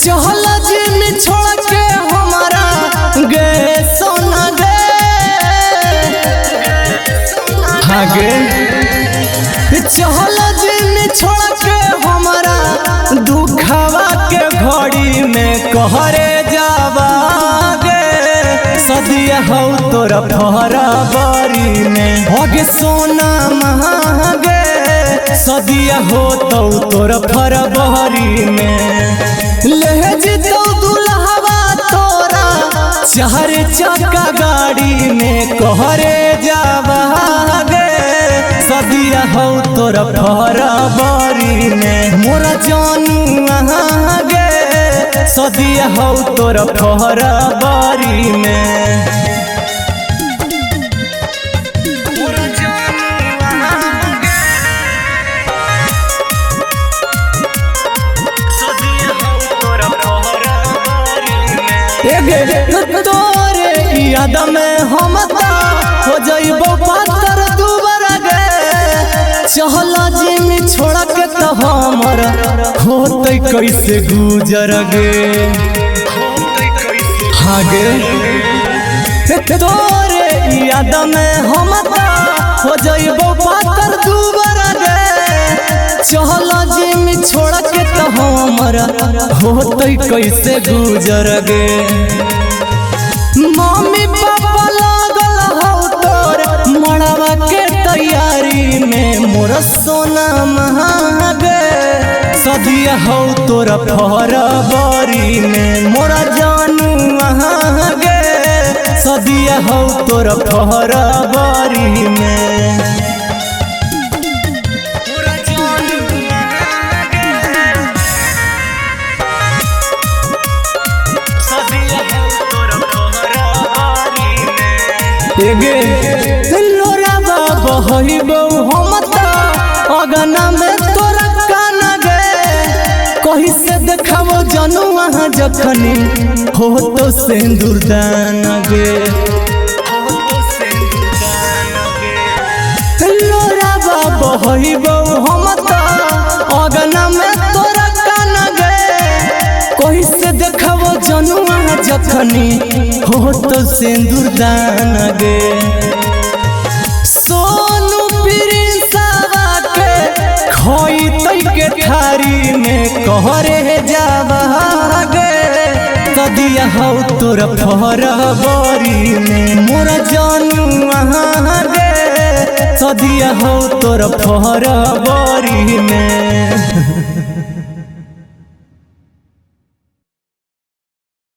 चहल जिम छोड़ के हमारा गे सोना गे हाँ गे चहल जिम छोड़ के हमारा दुखवा के घड़ी में कहरे जावा गे सदिया हो तोरा फरवरी में होगे सोना महागे सदिया हो तो तोरा फरवरी में लहज तो दुल्हवा तोरा चार चक्का गाड़ी में कहरे जावा गे सदिया हो तोरा फरवरी में मोरा जानू गे सदिया हो तोरा फरवरी में तोरे याद में हम हो जाइबो पातर दुबारा गे चहल जिम छोड़ के तो हमर होते कैसे गुजर गे हाँ गे तोरे याद में हम हो जाइबो पातर दुबारा गे चहल जिम छोड़ के तो हमर होते कैसे गुजर गे मम्मी पापा लागल हो तोर मड़वा के तैयारी में मोर सोना महागे सदिया हो तोरा फरवरी में मोरा जानू महागे सदिया हो तोरा फरवरी में लोरा बाबा हईबो हम अगना में तोरा काना गे कहीं से देखाबो जानू वहाँ जखनी हो तो सिंदूर दान गे लोरा बाबा हईबो हम अगना में तोरा काना गे कहीं से देखाबो जानू वहाँ जखनी हो तो सिंदूर दान गे सोनू प्रिंसवा के खोई तई के थारी में कहरे जावा गे सदिया हो तोरा फरवरी में मोरा जानू वहाँ गे सदिया हो तोरा फरवरी